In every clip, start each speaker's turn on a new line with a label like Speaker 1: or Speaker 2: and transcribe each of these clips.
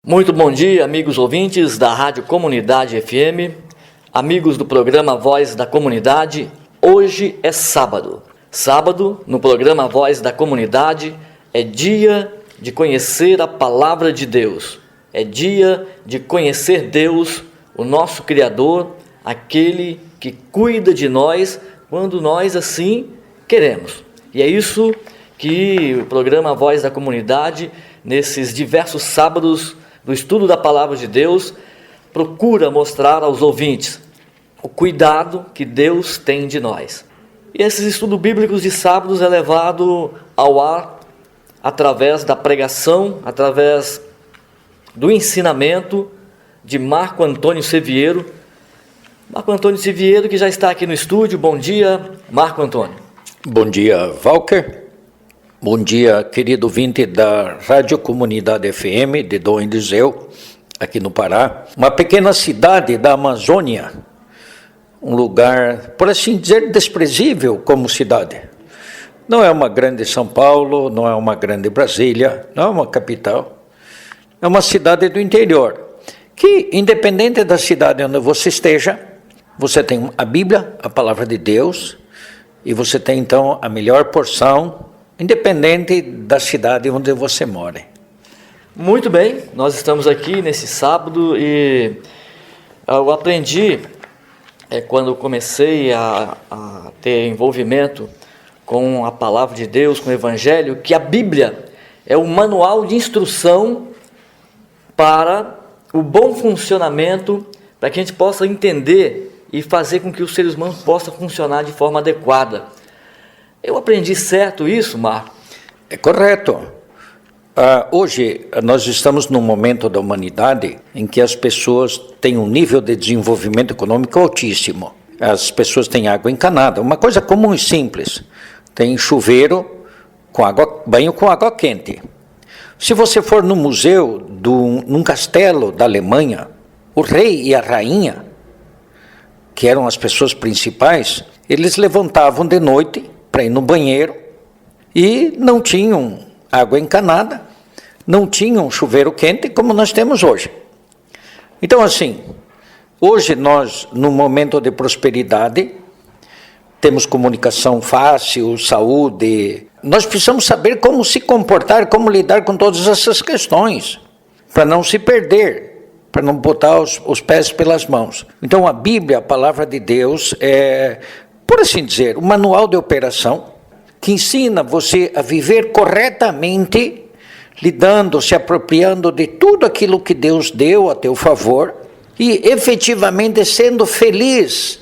Speaker 1: Muito bom dia, amigos ouvintes da Rádio Comunidade FM, amigos do programa Voz da Comunidade. Hoje é sábado. Sábado, no programa Voz da Comunidade, é dia de conhecer a Palavra de Deus. É dia de conhecer Deus, o nosso Criador, aquele que cuida de nós quando nós assim queremos. E é isso que o programa Voz da Comunidade, nesses diversos sábados do estudo da Palavra de Deus, procura mostrar aos ouvintes o cuidado que Deus tem de nós. E esses estudos bíblicos de sábados é levado ao ar através da pregação, através do ensinamento de Marco Antônio Sevieiro. Marco Antônio Sevieiro, que já está aqui no estúdio. Bom dia, Marco Antônio.
Speaker 2: Bom dia, Walker. Bom dia, querido ouvinte da Rádio Comunidade FM de Dom Eliseu, aqui no Pará. Uma pequena cidade da Amazônia, um lugar, por assim dizer, desprezível como cidade. Não é uma grande São Paulo, não é uma grande Brasília, não é uma capital. É uma cidade do interior, que, independente da cidade onde você esteja, você tem a Bíblia, a Palavra de Deus, e você tem, então, a melhor porção, independente da cidade onde você mora.
Speaker 1: Muito bem, nós estamos aqui nesse sábado e eu aprendi, quando comecei a ter envolvimento com a Palavra de Deus, com o Evangelho, que a Bíblia é o manual de instrução para o bom funcionamento, para que a gente possa entender e fazer com que os seres humanos possam funcionar de forma adequada. Eu aprendi certo isso, Marco?
Speaker 2: É correto. Hoje nós estamos num momento da humanidade em que as pessoas têm um nível de desenvolvimento econômico altíssimo. As pessoas têm água encanada, uma coisa comum e simples. Tem chuveiro, banho com água quente. Se você for no museu, num castelo da Alemanha, o rei e a rainha, que eram as pessoas principais, eles levantavam de noite para ir no banheiro e não tinham água encanada, não tinham chuveiro quente como nós temos hoje. Então, assim, hoje nós, num momento de prosperidade, temos comunicação fácil, saúde. Nós precisamos saber como se comportar, como lidar com todas essas questões, para não se perder, para não botar os pés pelas mãos. Então, a Bíblia, a Palavra de Deus, é, por assim dizer, um manual de operação que ensina você a viver corretamente, lidando, se apropriando de tudo aquilo que Deus deu a teu favor e efetivamente sendo feliz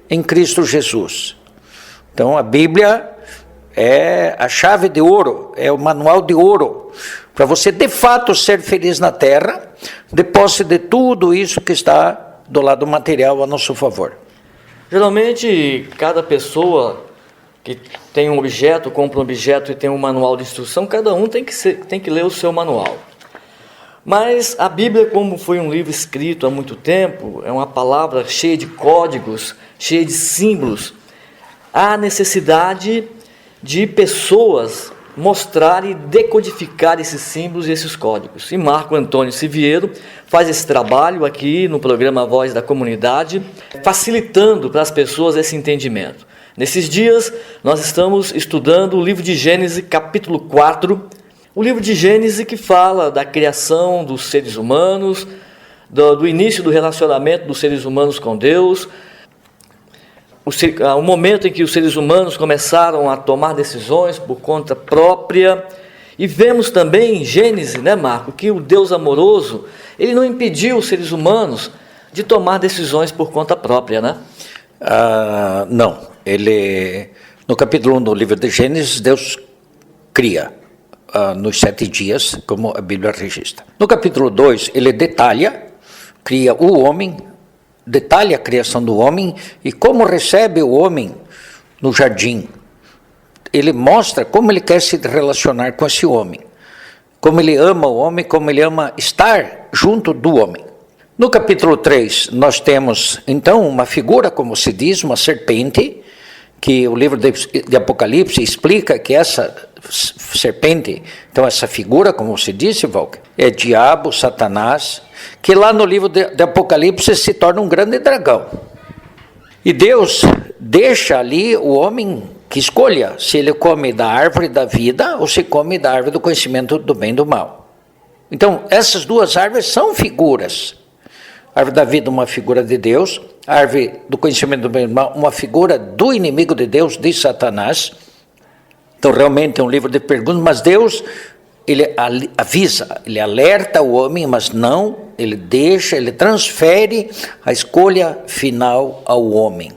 Speaker 2: em Cristo Jesus. Então a Bíblia é a chave de ouro, é o manual de ouro, para você de fato ser feliz na terra, de posse de tudo isso que está do lado material a nosso favor.
Speaker 1: Geralmente, cada pessoa que tem um objeto, compra um objeto e tem um manual de instrução, cada um tem que ler o seu manual. Mas a Bíblia, como foi um livro escrito há muito tempo, é uma palavra cheia de códigos, cheia de símbolos. Há necessidade de pessoas mostrar e decodificar esses símbolos e esses códigos. E Marco Antônio Sevieiro faz esse trabalho aqui no programa Voz da Comunidade, facilitando para as pessoas esse entendimento. Nesses dias, nós estamos estudando o livro de Gênesis, capítulo 4, o livro de Gênesis que fala da criação dos seres humanos, do início do relacionamento dos seres humanos com Deus, o momento em que os seres humanos começaram a tomar decisões por conta própria. E vemos também em Gênesis, Marco, que o Deus amoroso, ele não impediu os seres humanos de tomar decisões por conta própria, né?
Speaker 2: Não. No capítulo 1 do livro de Gênesis, Deus cria nos 7 dias, como a Bíblia registra. No capítulo 2, ele cria o homem, detalha a criação do homem e como recebe o homem no jardim. Ele mostra como ele quer se relacionar com esse homem, como ele ama o homem, como ele ama estar junto do homem. No capítulo 3, nós temos, então, uma figura, como se diz, uma serpente, que o livro de Apocalipse explica que essa serpente, então essa figura, como você disse, Walker, é diabo, Satanás, que lá no livro de Apocalipse se torna um grande dragão. E Deus deixa ali o homem que escolha se ele come da árvore da vida ou se come da árvore do conhecimento do bem e do mal. Então, essas duas árvores são figuras. A árvore da vida, uma figura de Deus. A árvore do conhecimento do bem e do mal, uma figura do inimigo de Deus, de Satanás. Então, realmente é um livro de perguntas, mas Deus, ele avisa, ele alerta o homem, mas não, ele deixa, ele transfere a escolha final ao homem.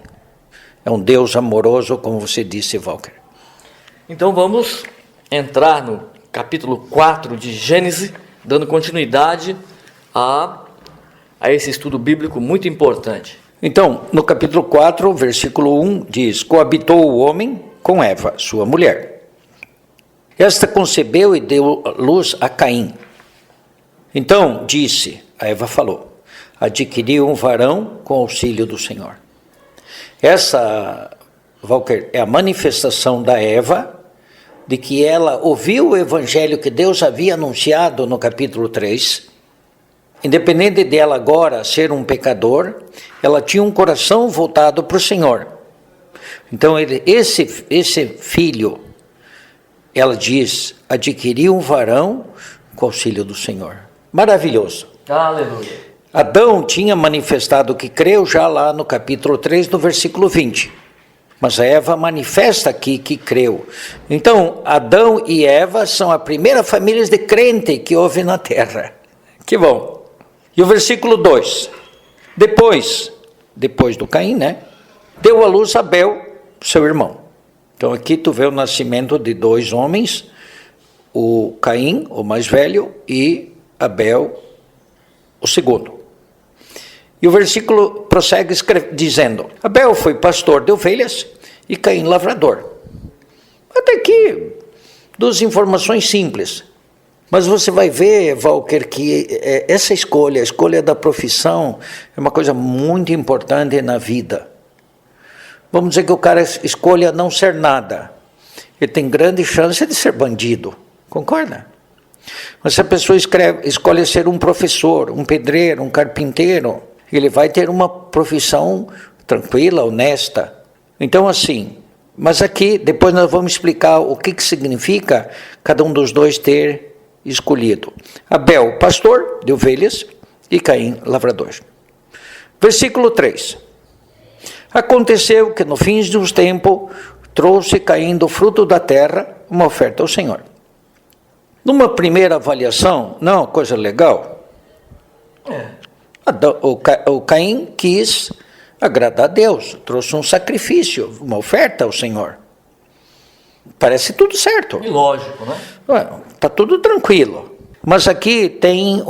Speaker 2: É um Deus amoroso, como você disse, Walker.
Speaker 1: Então vamos entrar no capítulo 4 de Gênesis, dando continuidade a esse estudo bíblico muito importante.
Speaker 2: Então, no capítulo 4, versículo 1, diz: coabitou o homem com Eva, sua mulher. Esta concebeu e deu luz a Caim. Então disse, a Eva falou, adquiriu um varão com auxílio do Senhor. Essa, Walker, é a manifestação da Eva, de que ela ouviu o evangelho que Deus havia anunciado no capítulo 3, independente dela agora ser um pecador, ela tinha um coração voltado para o Senhor. Então, esse filho, ela diz, adquiriu um varão com auxílio do Senhor. Maravilhoso.
Speaker 1: Aleluia.
Speaker 2: Adão tinha manifestado que creu já lá no capítulo 3, no versículo 20. Mas a Eva manifesta aqui que creu. Então, Adão e Eva são a primeira família de crente que houve na terra. Que bom. E o versículo 2. Depois do Caim, né? Deu à luz Abel, seu irmão. Então aqui tu vê o nascimento de dois homens, o Caim, o mais velho, e Abel, o segundo. E o versículo prossegue dizendo, Abel foi pastor de ovelhas e Caim lavrador. Até aqui, duas informações simples. Mas você vai ver, Walker, que essa escolha, a escolha da profissão, é uma coisa muito importante na vida. Vamos dizer que o cara escolha não ser nada. Ele tem grande chance de ser bandido. Concorda? Mas se a pessoa escolhe ser um professor, um pedreiro, um carpinteiro, ele vai ter uma profissão tranquila, honesta. Então, assim, mas aqui, depois nós vamos explicar o que significa cada um dos dois ter escolhido. Abel, pastor de ovelhas, e Caim, lavrador. Versículo 3. Aconteceu que no fim dos tempos, trouxe Caim do fruto da terra uma oferta ao Senhor. Numa primeira avaliação, não é uma coisa legal? O Caim quis agradar a Deus, trouxe um sacrifício, uma oferta ao Senhor. Parece tudo certo.
Speaker 1: E lógico, né?
Speaker 2: Está tudo tranquilo. Mas aqui tem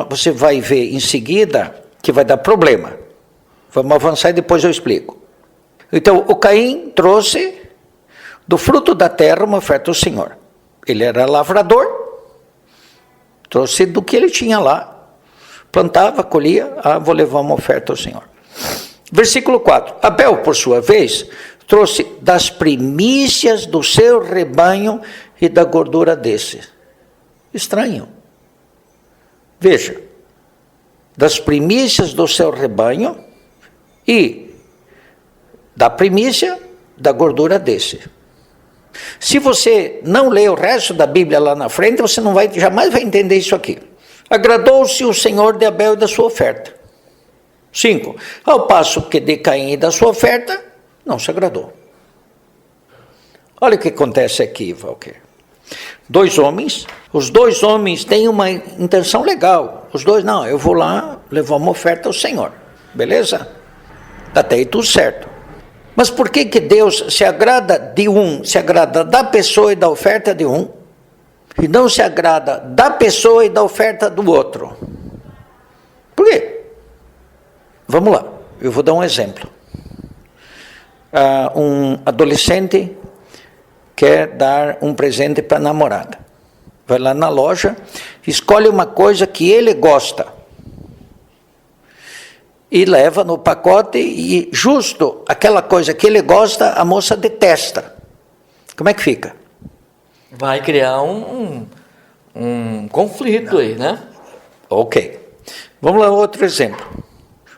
Speaker 2: você vai ver em seguida que vai dar problema. Vamos avançar e depois eu explico. Então, o Caim trouxe do fruto da terra uma oferta ao Senhor. Ele era lavrador, trouxe do que ele tinha lá. Plantava, colhia, vou levar uma oferta ao Senhor. Versículo 4. Abel, por sua vez, trouxe das primícias do seu rebanho e da gordura desse. Estranho. Veja, das primícias do seu rebanho e da primícia da gordura desse. Se você não ler o resto da Bíblia lá na frente, você jamais vai entender isso aqui. Agradou-se o Senhor de Abel e da sua oferta. 5. Ao passo que de Caim e da sua oferta, não se agradou. Olha o que acontece aqui, Walker. Os dois homens têm uma intenção legal. Os dois, não, eu vou lá levar uma oferta ao Senhor. Beleza? Até aí tudo certo. Mas por que Deus se agrada de um, se agrada da pessoa e da oferta de um, e não se agrada da pessoa e da oferta do outro? Por quê? Vamos lá, eu vou dar um exemplo. Um adolescente quer dar um presente para a namorada. Vai lá na loja, escolhe uma coisa que ele gosta. e leva no pacote, e justo aquela coisa que ele gosta, a moça detesta. Como é que fica?
Speaker 1: Vai criar um conflito aí, né?
Speaker 2: Ok. Vamos lá, outro exemplo.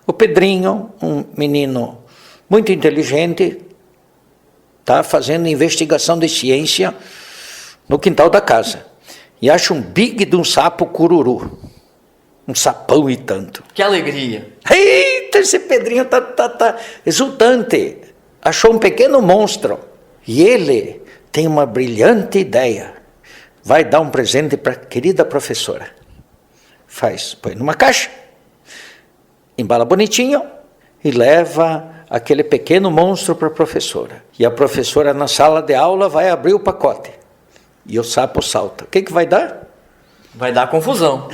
Speaker 2: O Pedrinho, um menino muito inteligente, está fazendo investigação de ciência no quintal da casa. E acha um big de um sapo cururu. Um sapão e tanto.
Speaker 1: Que alegria.
Speaker 2: Eita, esse Pedrinho tá exultante. Achou um pequeno monstro. E ele tem uma brilhante ideia. Vai dar um presente para a querida professora. Põe numa caixa, embala bonitinho e leva aquele pequeno monstro para a professora. E a professora na sala de aula vai abrir o pacote. E o sapo salta. O que vai dar?
Speaker 1: Vai dar confusão.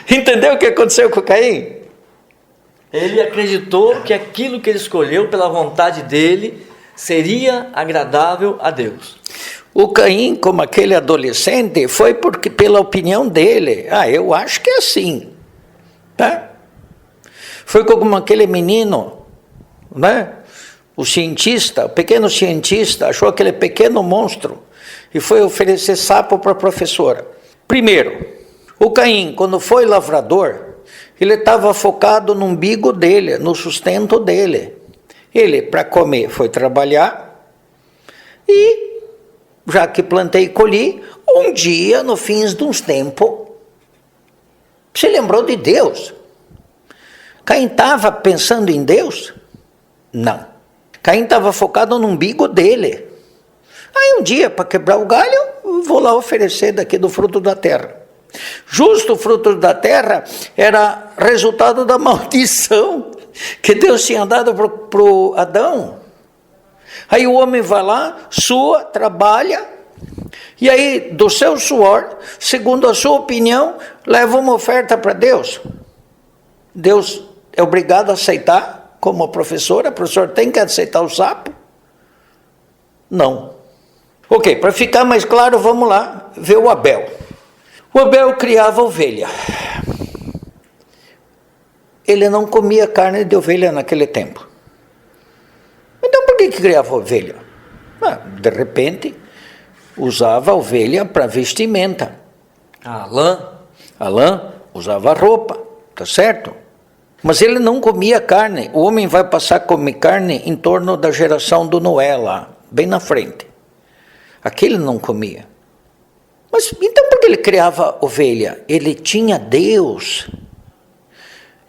Speaker 2: Entendeu o que aconteceu com o Caim?
Speaker 1: Ele acreditou que aquilo que ele escolheu pela vontade dele seria agradável a Deus.
Speaker 2: O Caim, como aquele adolescente, foi porque pela opinião dele. Eu acho que é assim. Tá? Foi como aquele menino, né? O cientista, o pequeno cientista, achou aquele pequeno monstro e foi oferecer sapo para a professora. Primeiro, o Caim, quando foi lavrador, ele estava focado no umbigo dele, no sustento dele. Ele, para comer, foi trabalhar e, já que plantei e colhi, um dia, no fim de uns tempos, se lembrou de Deus. Caim estava pensando em Deus? Não. Caim estava focado no umbigo dele. Aí um dia, para quebrar o galho, vou lá oferecer daqui do fruto da terra. Justo o fruto da terra era resultado da maldição que Deus tinha dado para o Adão. Aí o homem vai lá, sua, trabalha, e aí do seu suor, segundo a sua opinião, leva uma oferta para Deus. Deus é obrigado a aceitar como professora? A professora tem que aceitar o sapo? Não. Ok, para ficar mais claro, vamos lá ver o Abel. O Abel criava ovelha. Ele não comia carne de ovelha naquele tempo. Então por que criava ovelha? De repente, usava a ovelha para vestimenta.
Speaker 1: A lã.
Speaker 2: A lã usava roupa, tá certo? Mas ele não comia carne. O homem vai passar a comer carne em torno da geração do Noé lá, bem na frente. Aquele não comia. Mas então por que ele criava ovelha? Ele tinha Deus.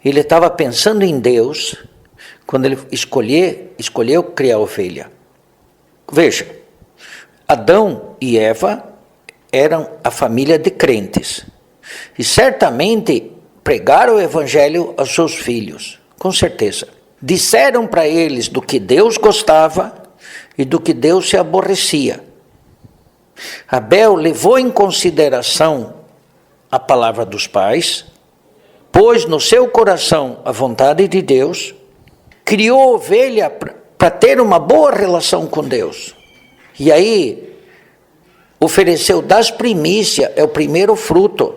Speaker 2: Ele estava pensando em Deus quando ele escolheu criar ovelha. Veja, Adão e Eva eram a família de crentes. E certamente pregaram o evangelho aos seus filhos, com certeza. Disseram para eles do que Deus gostava e do que Deus se aborrecia. Abel levou em consideração a palavra dos pais, pôs no seu coração a vontade de Deus, criou ovelha para ter uma boa relação com Deus. E aí, ofereceu das primícias, é o primeiro fruto.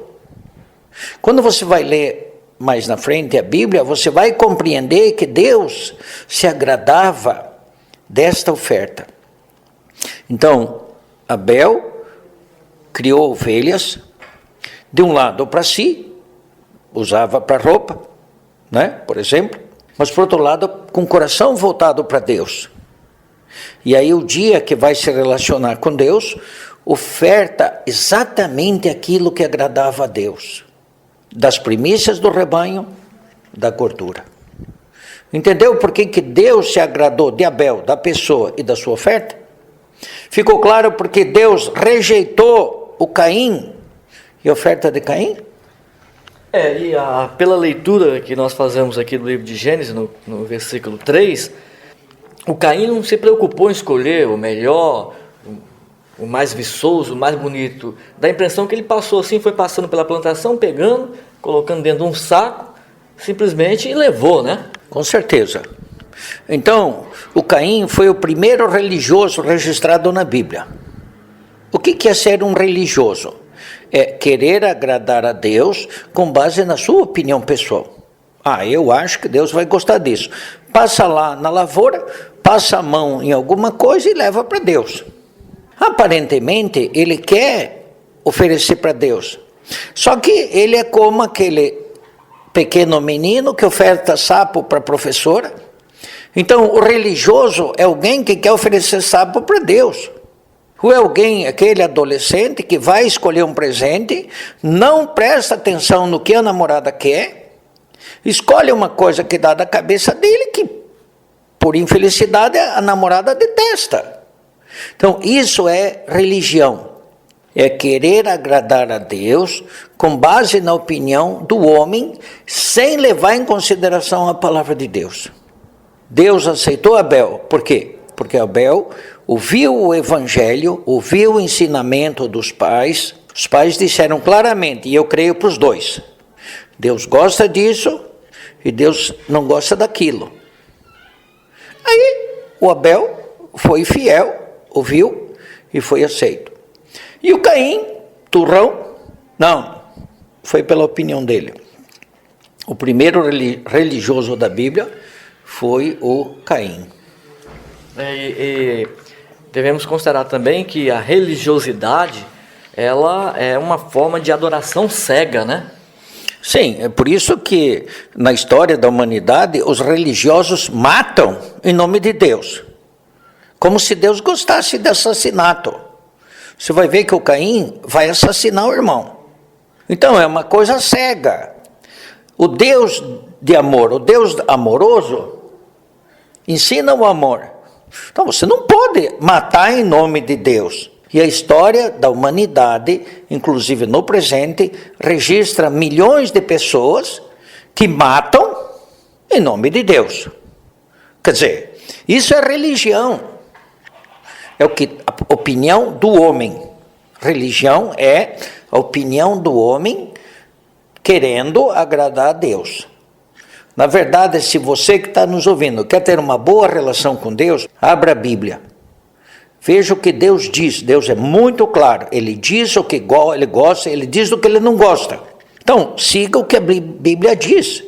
Speaker 2: Quando você vai ler mais na frente a Bíblia, você vai compreender que Deus se agradava desta oferta. Então, Abel criou ovelhas, de um lado para si, usava para roupa, né, por exemplo, mas por outro lado, com o coração voltado para Deus. E aí o dia que vai se relacionar com Deus, oferta exatamente aquilo que agradava a Deus. Das primícias do rebanho, da gordura. Entendeu por que Deus se agradou de Abel, da pessoa e da sua oferta? Ficou claro porque Deus rejeitou o Caim e a oferta de Caim?
Speaker 1: Pela leitura que nós fazemos aqui do livro de Gênesis, no versículo 3, o Caim não se preocupou em escolher o melhor, o mais viçoso, o mais bonito. Dá a impressão que ele passou assim, foi passando pela plantação, pegando, colocando dentro de um saco, simplesmente e levou, né?
Speaker 2: Com certeza. Então, o Caim foi o primeiro religioso registrado na Bíblia. O que é ser um religioso? É querer agradar a Deus com base na sua opinião pessoal. Eu acho que Deus vai gostar disso. Passa lá na lavoura, passa a mão em alguma coisa e leva para Deus. Aparentemente, ele quer oferecer para Deus. Só que ele é como aquele pequeno menino que oferta sapo para a professora. Então, o religioso é alguém que quer oferecer sapo para Deus. Ou é alguém, aquele adolescente que vai escolher um presente, não presta atenção no que a namorada quer, escolhe uma coisa que dá da cabeça dele, que por infelicidade a namorada detesta. Então, isso é religião. É querer agradar a Deus com base na opinião do homem, sem levar em consideração a palavra de Deus. Deus aceitou Abel. Por quê? Porque Abel ouviu o evangelho, ouviu o ensinamento dos pais. Os pais disseram claramente, e eu creio para os dois, Deus gosta disso e Deus não gosta daquilo. Aí o Abel foi fiel, ouviu e foi aceito. E o Caim, turrão, não, foi pela opinião dele. O primeiro religioso da Bíblia foi o Caim.
Speaker 1: E devemos considerar também que a religiosidade, ela é uma forma de adoração cega, né?
Speaker 2: Sim, é por isso que na história da humanidade os religiosos matam em nome de Deus, como se Deus gostasse de assassinato. Você vai ver que o Caim vai assassinar o irmão. Então é uma coisa cega. O Deus de amor, o Deus amoroso, ensina o amor. Então você não pode matar em nome de Deus. E a história da humanidade, inclusive no presente, registra milhões de pessoas que matam em nome de Deus. Quer dizer, isso é religião. É a opinião do homem. Religião é a opinião do homem querendo agradar a Deus. Na verdade, se você que está nos ouvindo quer ter uma boa relação com Deus, abra a Bíblia. Veja o que Deus diz. Deus é muito claro. Ele diz o que ele gosta, ele diz o que ele não gosta. Então, siga o que a Bíblia diz.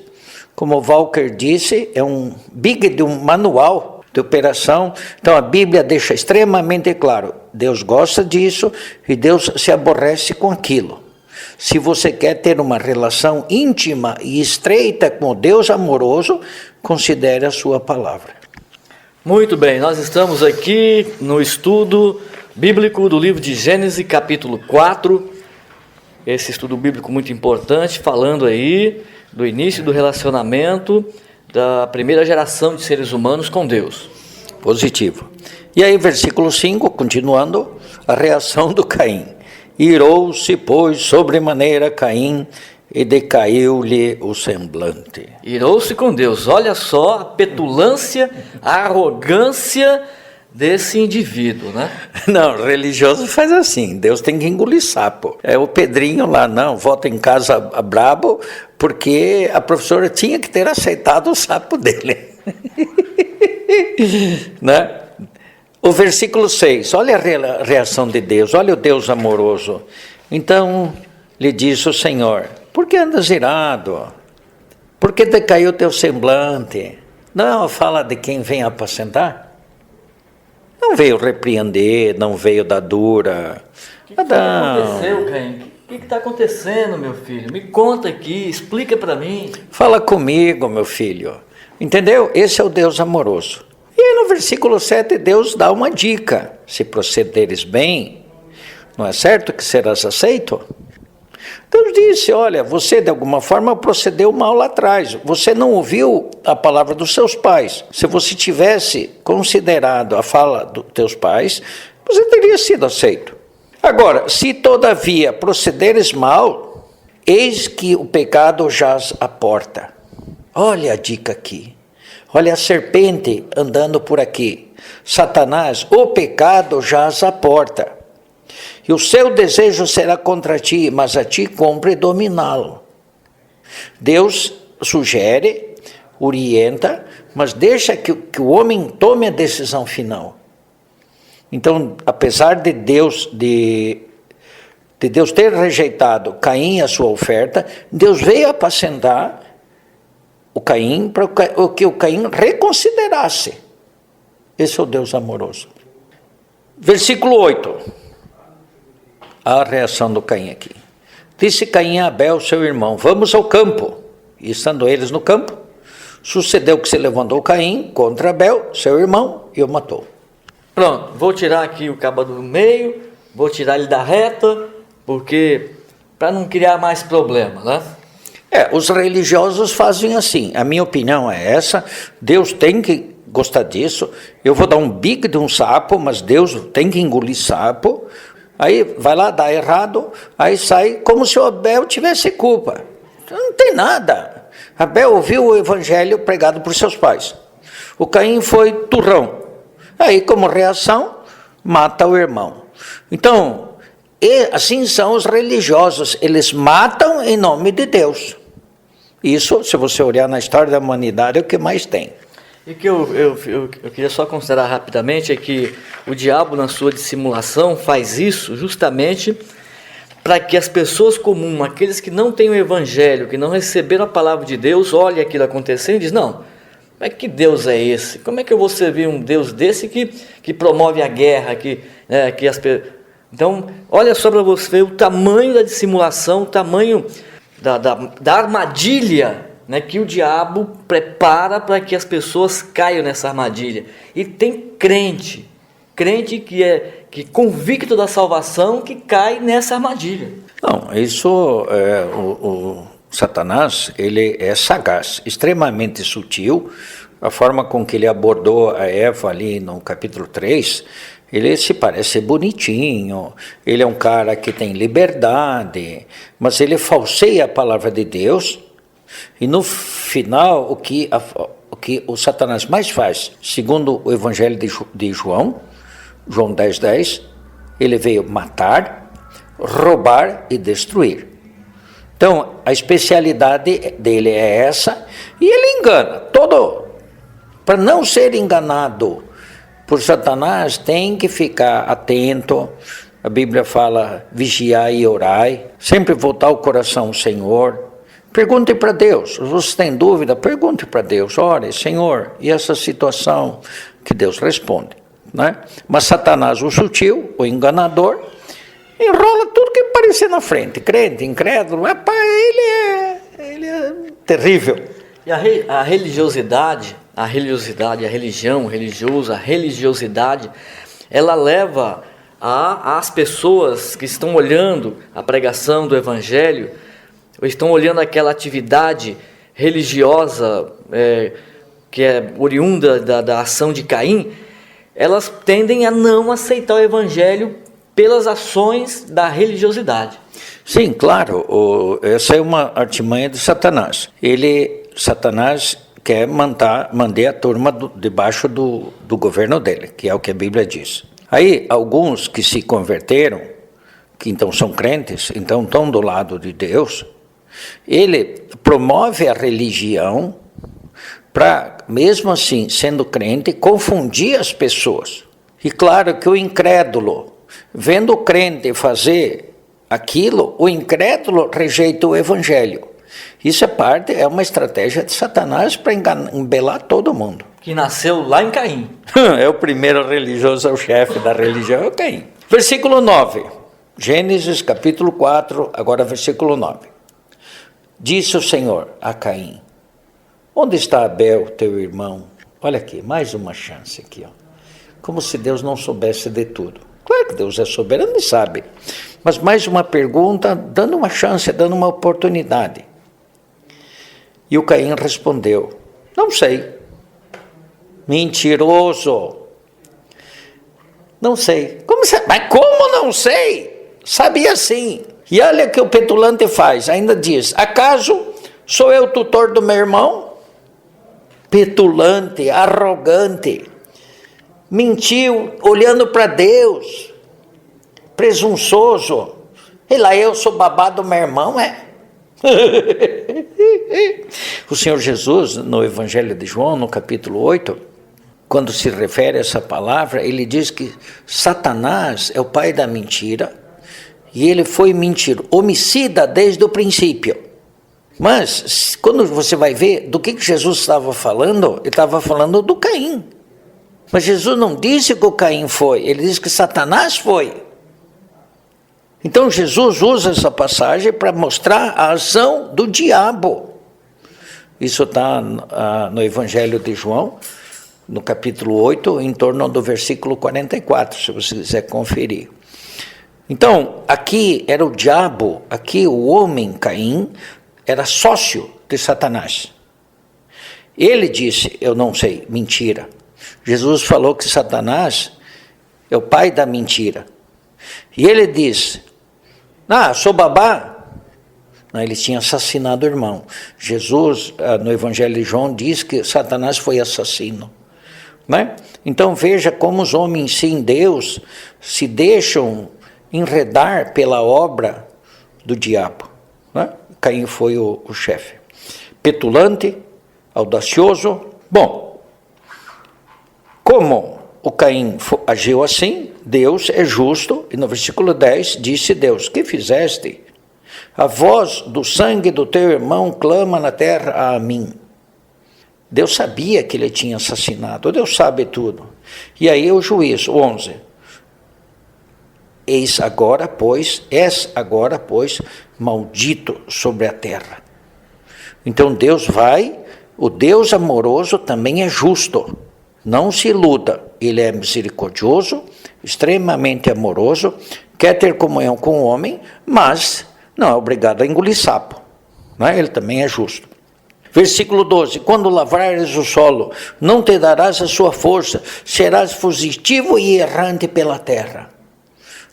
Speaker 2: Como o Walker disse, é um manual de operação. Então, a Bíblia deixa extremamente claro. Deus gosta disso e Deus se aborrece com aquilo. Se você quer ter uma relação íntima e estreita com o Deus amoroso, considere a sua palavra.
Speaker 1: Muito bem, nós estamos aqui no estudo bíblico do livro de Gênesis, capítulo 4. Esse estudo bíblico muito importante, falando aí do início do relacionamento da primeira geração de seres humanos com Deus.
Speaker 2: Positivo. E aí, versículo 5, continuando, a reação do Caim. Irou-se, pois, sobremaneira Caim, e decaiu-lhe o semblante.
Speaker 1: Irou-se com Deus. Olha só a petulância, a arrogância desse indivíduo, né?
Speaker 2: Não, religioso faz assim, Deus tem que engolir sapo. É o Pedrinho lá, não, volta em casa brabo, porque a professora tinha que ter aceitado o sapo dele. Né? O versículo 6, olha a reação de Deus, olha o Deus amoroso. Então lhe disse o Senhor, por que andas irado? Por que decaiu o teu semblante? Não fala de quem vem apacentar? Não veio repreender, não veio dar dura.
Speaker 1: O que aconteceu, Caim? O que está acontecendo, meu filho? Me conta aqui, explica para mim.
Speaker 2: Fala comigo, meu filho. Entendeu? Esse é o Deus amoroso. E aí no versículo 7, Deus dá uma dica. Se procederes bem, não é certo que serás aceito? Deus disse, olha, você de alguma forma procedeu mal lá atrás. Você não ouviu a palavra dos seus pais. Se você tivesse considerado a fala dos teus pais, você teria sido aceito. Agora, se todavia procederes mal, eis que o pecado jaz à porta. Olha a dica aqui. Olha a serpente andando por aqui. Satanás, o pecado jaz à porta. E o seu desejo será contra ti, mas a ti cumpre dominá-lo. Deus sugere, orienta, mas deixa que o homem tome a decisão final. Então, apesar de Deus ter rejeitado Caim a sua oferta, Deus veio apacentar o Caim para que o Caim reconsiderasse. Esse é o Deus amoroso. Versículo 8. A reação do Caim aqui. Disse Caim a Abel, seu irmão, vamos ao campo. E estando eles no campo, sucedeu que se levantou Caim contra Abel, seu irmão, e o matou.
Speaker 1: Pronto, vou tirar aqui o cabo do meio, vou tirar ele da reta, porque para não criar mais problema, né?
Speaker 2: Os religiosos fazem assim. A minha opinião é essa. Deus tem que gostar disso. Eu vou dar um bico de um sapo, mas Deus tem que engolir sapo. Aí vai lá, dá errado, aí sai como se o Abel tivesse culpa. Não tem nada. Abel ouviu o evangelho pregado por seus pais. O Caim foi turrão. Aí, como reação, mata o irmão. Então, assim são os religiosos. Eles matam em nome de Deus. Isso, se você olhar na história da humanidade, é o que mais tem.
Speaker 1: E o que eu queria só considerar rapidamente é que o diabo, na sua dissimulação, faz isso justamente para que as pessoas comuns, aqueles que não têm o evangelho, que não receberam a palavra de Deus, olhem aquilo acontecendo e dizem, não, mas que Deus é esse? Como é que eu vou servir um Deus desse que promove a guerra? Então, olha só para você ver o tamanho da dissimulação, o tamanho da armadilha, né, que o diabo prepara para que as pessoas caiam nessa armadilha. E tem crente que convicto da salvação, que cai nessa armadilha.
Speaker 2: Não, isso o Satanás, ele é sagaz, extremamente sutil. A forma com que ele abordou a Eva ali no capítulo 3, ele se parece bonitinho, ele é um cara que tem liberdade, mas ele falseia a palavra de Deus. E no final, o que o Satanás mais faz, segundo o Evangelho de João 10:10, ele veio matar, roubar e destruir. Então, a especialidade dele é essa, e ele engana. Para não ser enganado por Satanás, tem que ficar atento. A Bíblia fala, vigiai e orai, sempre voltar o coração ao Senhor. Pergunte para Deus, se você tem dúvida, pergunte para Deus, ore, Senhor, e essa situação? Que Deus responde, né? Mas Satanás, o sutil, o enganador, enrola tudo que aparecer na frente, crente, incrédulo, ele é terrível.
Speaker 1: E a religiosidade, a religião, a religiosidade, ela leva as pessoas que estão olhando a pregação do Evangelho, ou estão olhando aquela atividade religiosa que é oriunda da ação de Caim, elas tendem a não aceitar o Evangelho pelas ações da religiosidade.
Speaker 2: Sim, claro, essa é uma artimanha de Satanás. Satanás quer manter a turma debaixo do governo dele, que é o que a Bíblia diz. Aí, alguns que se converteram, que então são crentes, então estão do lado de Deus, ele promove a religião para, mesmo assim, sendo crente, confundir as pessoas. E claro que o incrédulo, vendo o crente fazer aquilo, o incrédulo rejeita o evangelho. Isso é uma estratégia de Satanás para embelar todo mundo.
Speaker 1: Que nasceu lá em Caim.
Speaker 2: É o primeiro religioso, é o chefe da religião, é o Caim. Versículo 9. Gênesis capítulo 4, agora versículo 9. Disse o Senhor a Caim, onde está Abel, teu irmão? Olha aqui, mais uma chance aqui, ó. Como se Deus não soubesse de tudo. Claro que Deus é soberano e sabe. Mas mais uma pergunta, dando uma chance, dando uma oportunidade. E o Caim respondeu, não sei. Mentiroso. Não sei. Mas como não sei? Sabia sim. E olha o que o petulante faz, ainda diz, acaso sou eu tutor do meu irmão? Petulante, arrogante, mentiu olhando para Deus, presunçoso. E lá eu sou babá do meu irmão, O Senhor Jesus, no Evangelho de João, no capítulo 8, quando se refere a essa palavra, ele diz que Satanás é o pai da mentira, e ele foi homicida desde o princípio. Mas, quando você vai ver do que Jesus estava falando, ele estava falando do Caim. Mas Jesus não disse que o Caim foi, ele disse que Satanás foi. Então Jesus usa essa passagem para mostrar a ação do diabo. Isso está no Evangelho de João, no capítulo 8, em torno do versículo 44, se você quiser conferir. Então, aqui era o diabo, aqui o homem Caim era sócio de Satanás. Ele disse, eu não sei, mentira. Jesus falou que Satanás é o pai da mentira. E ele disse, sou babá. Não, ele tinha assassinado o irmão. Jesus, no Evangelho de João, diz que Satanás foi assassino. Né? Então veja como os homens sem Deus se deixam enredar pela obra do diabo. Né? Caim foi o chefe. Petulante, audacioso. Bom, como o Caim agiu assim, Deus é justo, e no versículo 10 disse Deus, que fizeste? A voz do sangue do teu irmão clama na terra a mim. Deus sabia que ele tinha assassinado, Deus sabe tudo. E aí o juízo, 11. És agora, pois, maldito sobre a terra. Então Deus o Deus amoroso também é justo. Não se iluda, ele é misericordioso, extremamente amoroso, quer ter comunhão com o homem, mas não é obrigado a engolir sapo. Né? Ele também é justo. Versículo 12, quando lavrares o solo, não te darás a sua força, serás fugitivo e errante pela terra.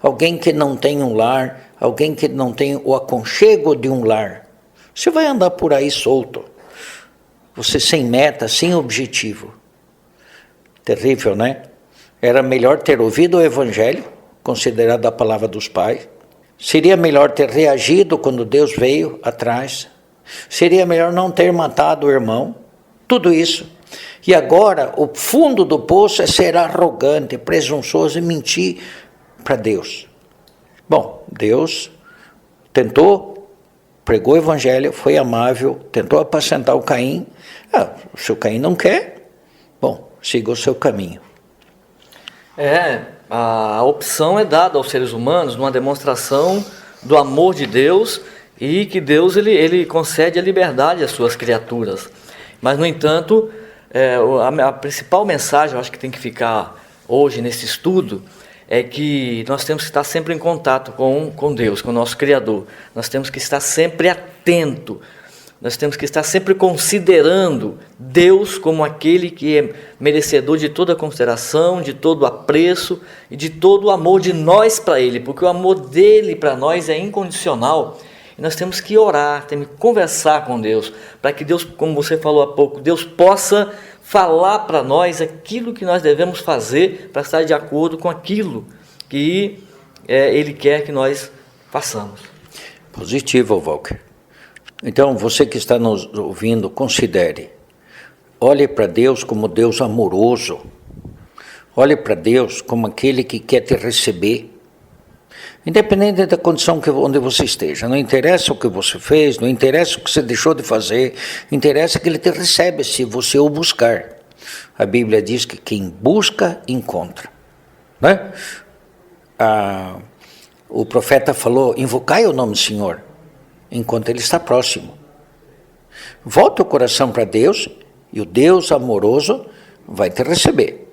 Speaker 2: Alguém que não tem um lar, alguém que não tem o aconchego de um lar, você vai andar por aí solto, você sem meta, sem objetivo. Terrível, né? Era melhor ter ouvido o Evangelho, considerado a palavra dos pais. Seria melhor ter reagido quando Deus veio atrás. Seria melhor não ter matado o irmão. Tudo isso. E agora, o fundo do poço é ser arrogante, presunçoso e mentir para Deus. Bom, Deus pregou o Evangelho, foi amável, tentou apacentar o Caim. Se o Caim não quer, bom, siga o seu caminho.
Speaker 1: A opção é dada aos seres humanos numa demonstração do amor de Deus e que Deus ele concede a liberdade às suas criaturas. Mas, no entanto, a principal mensagem, eu acho que tem que ficar hoje nesse estudo, é que nós temos que estar sempre em contato com Deus, com o nosso Criador. Nós temos que estar sempre atento. Nós temos que estar sempre considerando Deus como aquele que é merecedor de toda consideração, de todo apreço e de todo o amor de nós para Ele, porque o amor dele para nós é incondicional. E nós temos que orar, temos que conversar com Deus, para que Deus, como você falou há pouco, Deus possa falar para nós aquilo que nós devemos fazer para estar de acordo com aquilo que Ele quer que nós façamos.
Speaker 2: Positivo, Walker. Então, você que está nos ouvindo, considere. Olhe para Deus como Deus amoroso. Olhe para Deus como aquele que quer te receber. Independente da condição onde você esteja. Não interessa o que você fez, não interessa o que você deixou de fazer. Interessa que Ele te recebe se você o buscar. A Bíblia diz que quem busca, encontra. Né? O profeta falou, invocai o nome do Senhor, enquanto Ele está próximo. Volta o coração para Deus e o Deus amoroso vai te receber.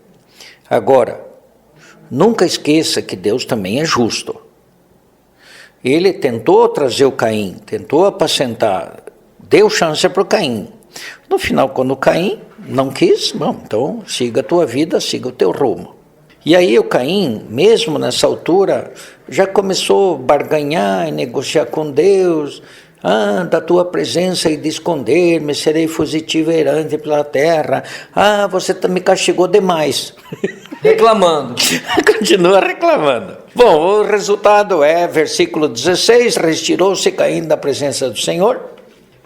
Speaker 2: Agora, nunca esqueça que Deus também é justo. Ele tentou trazer o Caim, tentou apacentar, deu chance para o Caim. No final, quando o Caim não quis, bom, então siga a tua vida, siga o teu rumo. E aí o Caim, mesmo nessa altura, já começou a barganhar e negociar com Deus. Da tua presença e de esconder-me, serei fugitivo e errante pela terra. Você me castigou demais.
Speaker 1: Reclamando.
Speaker 2: Continua reclamando. Bom, o resultado é, versículo 16, retirou-se Caim da presença do Senhor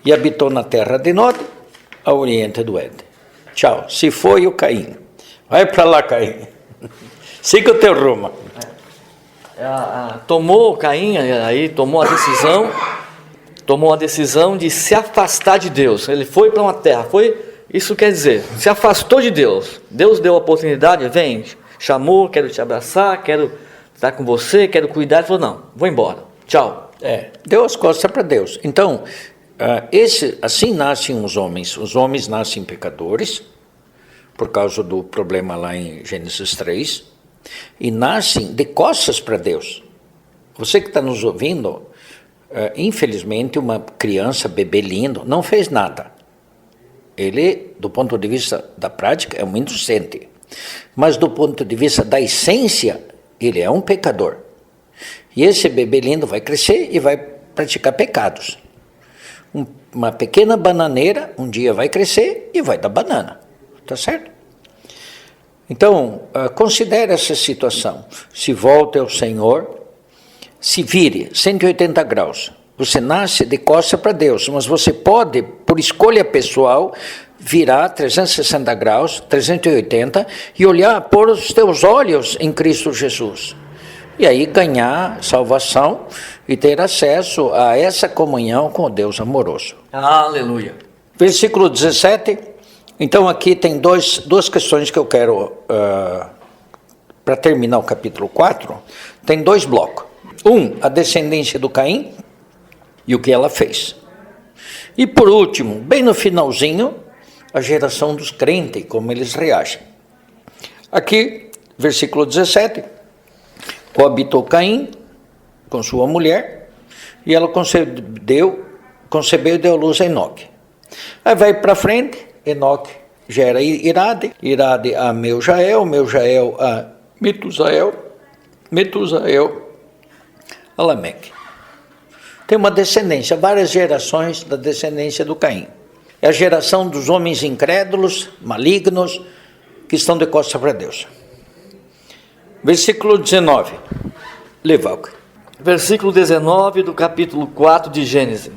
Speaker 2: e habitou na terra de Nod, ao oriente do Éden. Tchau, se foi o Caim. Vai para lá, Caim. Siga o teu rumo.
Speaker 1: Tomou Caim, aí tomou a decisão, tomou a decisão de se afastar de Deus. Ele foi para uma terra, isso quer dizer, se afastou de Deus. Deus deu a oportunidade, vem, chamou, quero te abraçar, quero estar com você, quero cuidar. Ele falou, não, vou embora, tchau.
Speaker 2: Deu as costas para Deus. Então, assim nascem os homens. Os homens nascem pecadores, por causa do problema lá em Gênesis 3, e nascem de costas para Deus. Você que está nos ouvindo, infelizmente, uma criança, bebê lindo, não fez nada. Ele, do ponto de vista da prática, é um inocente. Mas do ponto de vista da essência, ele é um pecador. E esse bebê lindo vai crescer e vai praticar pecados. Uma pequena bananeira, um dia vai crescer e vai dar banana. Tá certo? Então, considere essa situação. Se volte ao Senhor, se vire 180 graus. Você nasce de costas para Deus, mas você pode, por escolha pessoal, virar 360 graus, 380, e olhar, pôr os teus olhos em Cristo Jesus. E aí ganhar salvação e ter acesso a essa comunhão com o Deus amoroso.
Speaker 1: Aleluia.
Speaker 2: Versículo 17. Então aqui tem duas questões que eu quero, para terminar o capítulo 4, tem 2 blocos. A descendência do Caim e o que ela fez. E por último, bem no finalzinho, a geração dos crentes, como eles reagem. Aqui, versículo 17, coabitou Caim com sua mulher, e ela concebeu e deu luz a Enoque. Aí vai para frente, Enoque gera Irade a Meujael a Metusael a Lameque. Tem uma descendência, várias gerações da descendência do Caim. É a geração dos homens incrédulos, malignos, que estão de costas para Deus. Versículo 19. Levalque.
Speaker 1: Versículo 19 do capítulo 4 de Gênesis.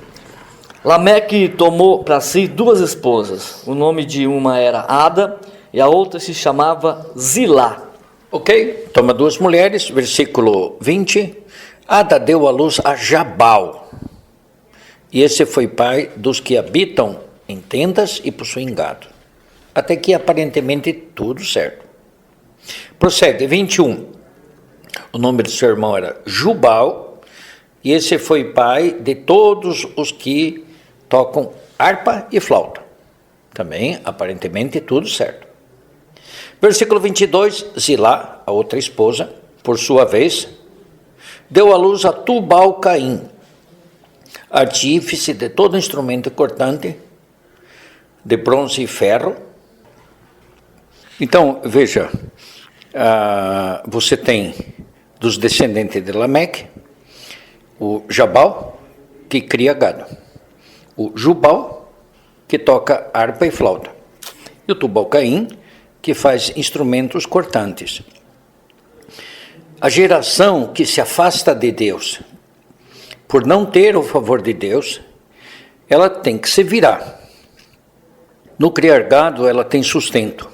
Speaker 1: Lameque tomou para si 2 esposas. O nome de uma era Ada e a outra se chamava Zilá.
Speaker 2: Ok? Toma 2 mulheres, versículo 20. Ada deu à luz a Jabal. E esse foi pai dos que habitam em tendas e possuem gado. Até aqui aparentemente tudo certo. Prossegue, 21. O nome do seu irmão era Jubal, e esse foi pai de todos os que tocam harpa e flauta. Também, aparentemente, tudo certo. Versículo 22, Zilá, a outra esposa, por sua vez, deu à luz a Tubal-Caim, artífice de todo instrumento cortante, de bronze e ferro. Então, veja, você tem dos descendentes de Lameque, o Jabal, que cria gado, o Jubal, que toca harpa e flauta, e o Tubal-Caim, que faz instrumentos cortantes. A geração que se afasta de Deus, por não ter o favor de Deus, ela tem que se virar. No criar gado, ela tem sustento.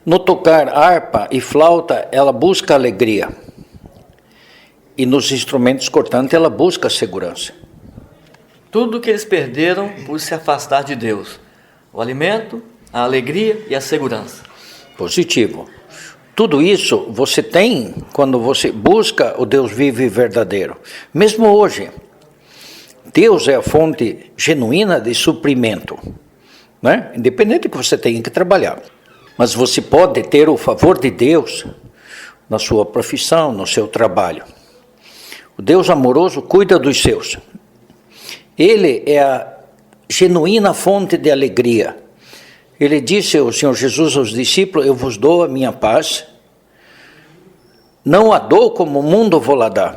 Speaker 2: No tocar harpa e flauta, ela busca alegria. E nos instrumentos cortantes, ela busca segurança.
Speaker 1: Tudo que eles perderam por se afastar de Deus. O alimento, a alegria e a segurança.
Speaker 2: Positivo. Tudo isso você tem quando você busca o Deus vivo e verdadeiro. Mesmo hoje, Deus é a fonte genuína de suprimento, né? Independente que você tenha que trabalhar. Mas você pode ter o favor de Deus na sua profissão, no seu trabalho. O Deus amoroso cuida dos seus. Ele é a genuína fonte de alegria. Ele disse, o Senhor Jesus aos discípulos, eu vos dou a minha paz, não a dou como o mundo vou lá dar.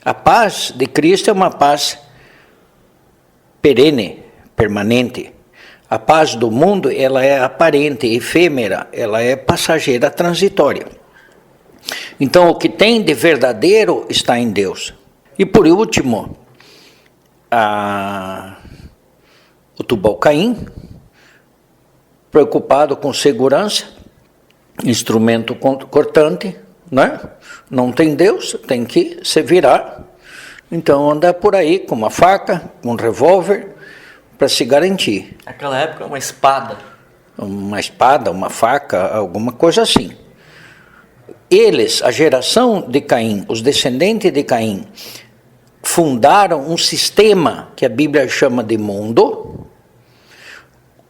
Speaker 2: A paz de Cristo é uma paz perene, permanente. A paz do mundo, ela é aparente, efêmera, ela é passageira, transitória. Então, o que tem de verdadeiro está em Deus. E por último, o Tubal-Caim, preocupado com segurança, instrumento cortante, né? Não tem Deus, tem que se virar, Então anda por aí com uma faca, um revólver, para se garantir.
Speaker 1: Naquela época, uma espada.
Speaker 2: Uma espada, uma faca, alguma coisa assim. Eles, a geração de Caim, os descendentes de Caim, fundaram um sistema que a Bíblia chama de mundo,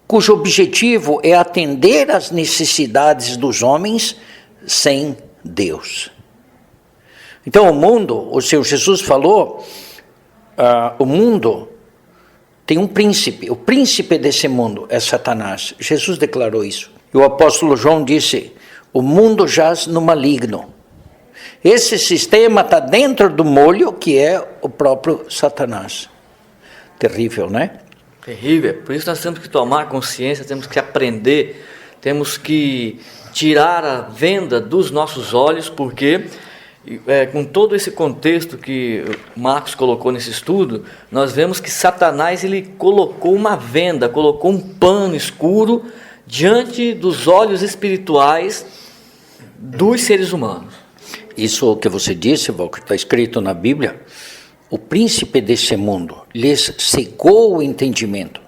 Speaker 2: cujo objetivo é atender às necessidades dos homens sem Deus. Então o mundo, o Senhor Jesus falou, o mundo tem um príncipe, o príncipe desse mundo é Satanás. Jesus declarou isso. E o apóstolo João disse, o mundo jaz no maligno. Esse sistema está dentro do molho que é o próprio Satanás. Terrível, né?
Speaker 1: Terrível. Por isso nós temos que tomar consciência, temos que aprender, temos que tirar a venda dos nossos olhos, porque com todo esse contexto que Marcos colocou nesse estudo, nós vemos que Satanás ele colocou uma venda, colocou um pano escuro diante dos olhos espirituais dos seres humanos.
Speaker 2: Isso que você disse, Walker, está escrito na Bíblia. O príncipe desse mundo lhes cegou o entendimento,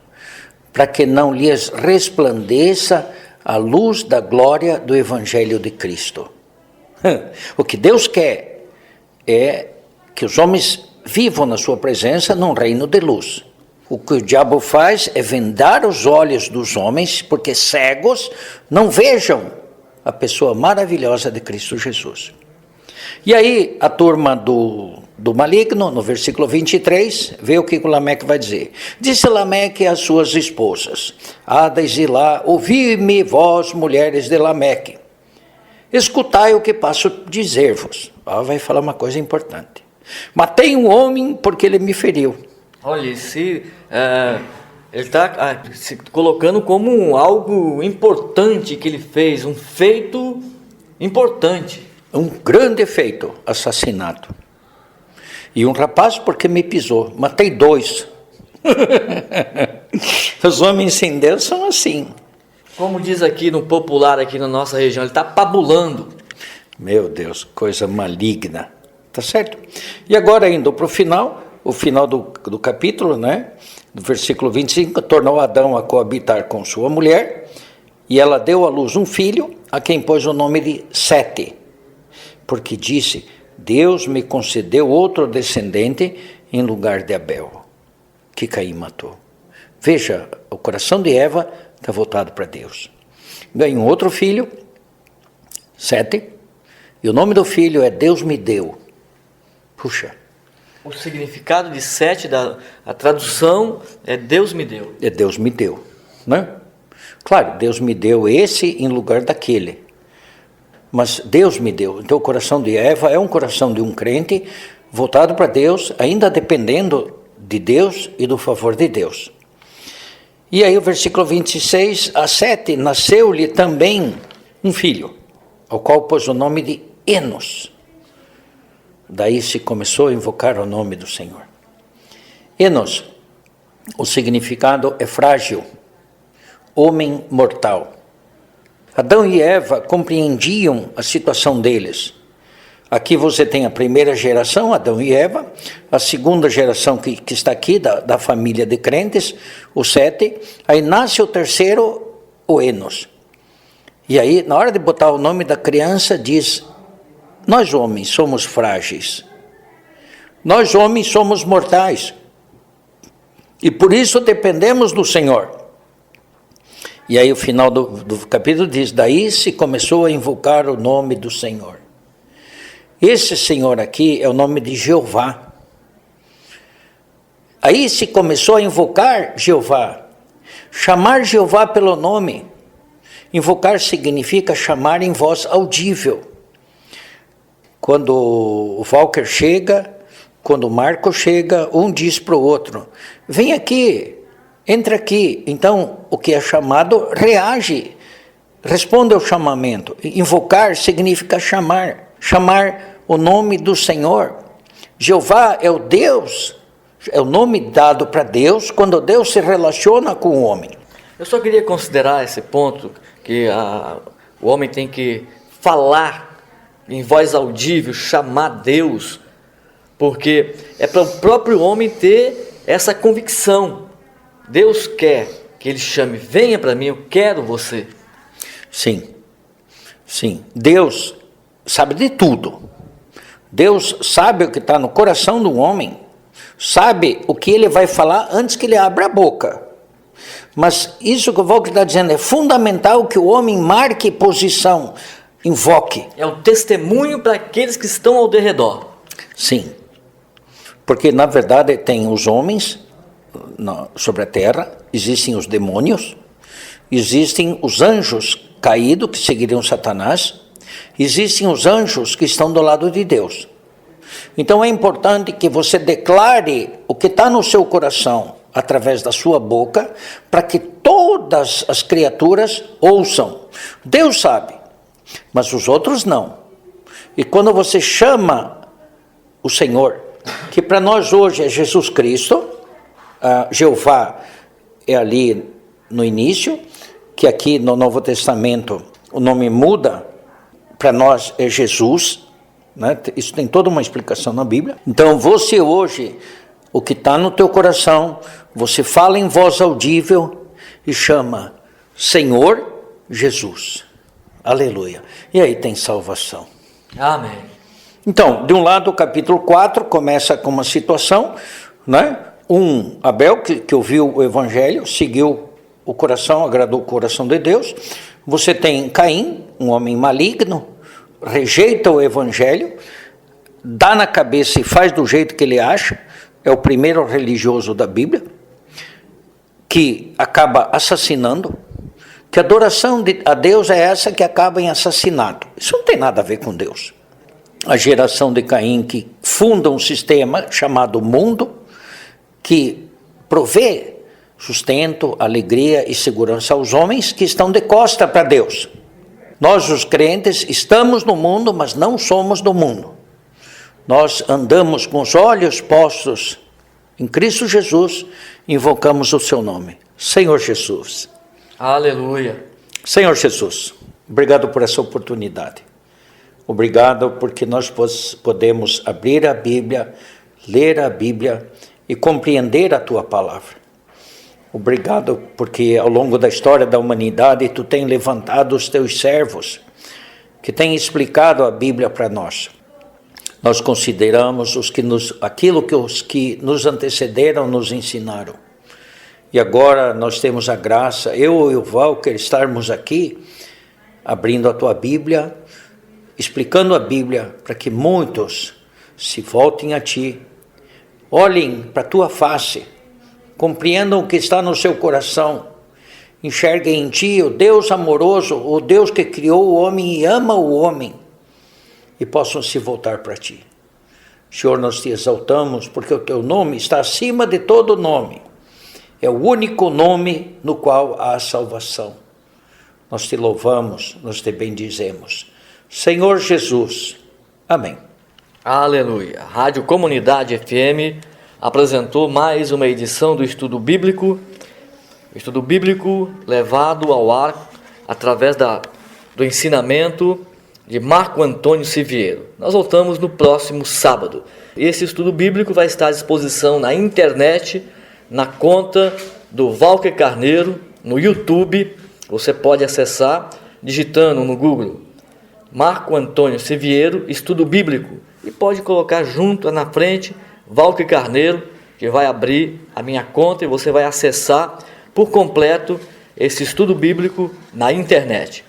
Speaker 2: para que não lhes resplandeça a luz da glória do Evangelho de Cristo. O que Deus quer é que os homens vivam na sua presença num reino de luz. O que o diabo faz é vendar os olhos dos homens, porque cegos não vejam a pessoa maravilhosa de Cristo Jesus. E aí a turma do maligno, no versículo 23, vê o que o Lameque vai dizer. Disse Lameque às suas esposas, Ada e Zilá, ouvi-me vós, mulheres de Lameque. Escutai o que passo dizer-vos. Vai falar uma coisa importante. Matei um homem porque ele me feriu.
Speaker 1: Olha, ele está se colocando como algo importante que ele fez, um feito importante.
Speaker 2: Um grande feito, assassinato. E um rapaz porque me pisou. Matei 2. Os homens sem Deus são assim.
Speaker 1: Como diz aqui no popular, aqui na nossa região, ele está pabulando.
Speaker 2: Meu Deus, coisa maligna. Tá certo? E agora indo para o final do capítulo, né? Do versículo 25, tornou Adão a coabitar com sua mulher, e ela deu à luz um filho, a quem pôs o nome de Sete, porque disse, Deus me concedeu outro descendente em lugar de Abel, que Caim matou. Veja, o coração de Eva está voltado para Deus. Ganhou outro filho, Sete, e o nome do filho é Deus me deu. Puxa.
Speaker 1: O significado de Sete, a tradução é Deus me deu.
Speaker 2: É Deus me deu, né? Claro, Deus me deu esse em lugar daquele. Mas Deus me deu. Então o coração de Eva é um coração de um crente voltado para Deus, ainda dependendo de Deus e do favor de Deus. E aí o versículo 26, a Sete nasceu-lhe também um filho, ao qual pôs o nome de Enos. Daí se começou a invocar o nome do Senhor. Enos, o significado é frágil, homem mortal. Adão e Eva compreendiam a situação deles. Aqui você tem a primeira geração, Adão e Eva, a segunda geração que está aqui, da família de crentes, o Sete, aí nasce o terceiro, o Enos. E aí, na hora de botar o nome da criança, diz, nós homens somos frágeis, nós homens somos mortais, e por isso dependemos do Senhor. E aí o final do capítulo diz, daí se começou a invocar o nome do Senhor. Esse Senhor aqui é o nome de Jeová. Aí se começou a invocar Jeová, chamar Jeová pelo nome. Invocar significa chamar em voz audível. Quando o Walker chega, quando o Marco chega, um diz para o outro, vem aqui, entra aqui. Então, o que é chamado reage, responde ao chamamento. Invocar significa chamar o nome do Senhor. Jeová é o Deus, é o nome dado para Deus quando Deus se relaciona com o homem.
Speaker 1: Eu só queria considerar esse ponto, que o homem tem que falar em voz audível, chamar Deus, porque é para o próprio homem ter essa convicção. Deus quer que ele chame, venha para mim, eu quero você.
Speaker 2: Sim, sim. Deus sabe de tudo. Deus sabe o que está no coração do homem, sabe o que ele vai falar antes que ele abra a boca. Mas isso que o Walker está dizendo é fundamental que o homem marque posição, invoque.
Speaker 1: É o testemunho para aqueles que estão ao derredor.
Speaker 2: Sim, porque na verdade tem os homens sobre a terra, existem os demônios, existem os anjos caídos que seguiriam Satanás, existem os anjos que estão do lado de Deus. Então é importante que você declare o que está no seu coração através da sua boca, para que todas as criaturas ouçam. Deus sabe, mas os outros não. E quando você chama o Senhor, que para nós hoje é Jesus Cristo, Jeová é ali no início, que aqui no Novo Testamento o nome muda, para nós é Jesus, né? Isso tem toda uma explicação na Bíblia. Então você hoje, o que está no teu coração, você fala em voz audível e chama Senhor Jesus. Aleluia. E aí tem salvação.
Speaker 1: Amém.
Speaker 2: Então, de um lado, o capítulo 4 começa com uma situação, né? Abel, que ouviu o evangelho, seguiu o coração, agradou o coração de Deus. Você tem Caim, um homem maligno, rejeita o evangelho, dá na cabeça e faz do jeito que ele acha, é o primeiro religioso da Bíblia, que acaba assassinando, que a adoração a Deus é essa que acaba em assassinato. Isso não tem nada a ver com Deus. A geração de Caim que funda um sistema chamado mundo, que provê sustento, alegria e segurança aos homens que estão de costa para Deus. Nós, os crentes, estamos no mundo, mas não somos do mundo. Nós andamos com os olhos postos em Cristo Jesus, invocamos o seu nome. Senhor Jesus.
Speaker 1: Aleluia.
Speaker 2: Senhor Jesus, obrigado por essa oportunidade. Obrigado porque nós podemos abrir a Bíblia, ler a Bíblia e compreender a tua palavra. Obrigado porque ao longo da história da humanidade tu tem levantado os teus servos que têm explicado a Bíblia para nós. Nós consideramos aquilo que os que nos antecederam nos ensinaram. E agora nós temos a graça, eu e o Walker, estarmos aqui abrindo a tua Bíblia, explicando a Bíblia para que muitos se voltem a ti, olhem para a tua face, compreendam o que está no seu coração, enxerguem em ti o Deus amoroso, o Deus que criou o homem e ama o homem, e possam se voltar para ti. Senhor, nós te exaltamos porque o teu nome está acima de todo nome. É o único nome no qual há salvação. Nós te louvamos, nós te bendizemos. Senhor Jesus. Amém.
Speaker 1: Aleluia. Rádio Comunidade FM apresentou mais uma edição do Estudo Bíblico. Estudo Bíblico levado ao ar através do ensinamento de Marco Antônio Siviero. Nós voltamos no próximo sábado. Esse estudo bíblico vai estar à disposição na internet, na conta do Walker Carneiro, no YouTube. Você pode acessar digitando no Google Marco Antônio Siviero, Estudo Bíblico, e pode colocar junto na frente Walker Carneiro, que vai abrir a minha conta e você vai acessar por completo esse estudo bíblico na internet.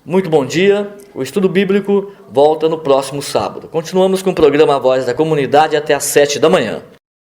Speaker 1: Muito bom dia, o Estudo Bíblico volta no próximo sábado. Continuamos com o programa Voz da Comunidade até às 7 da manhã.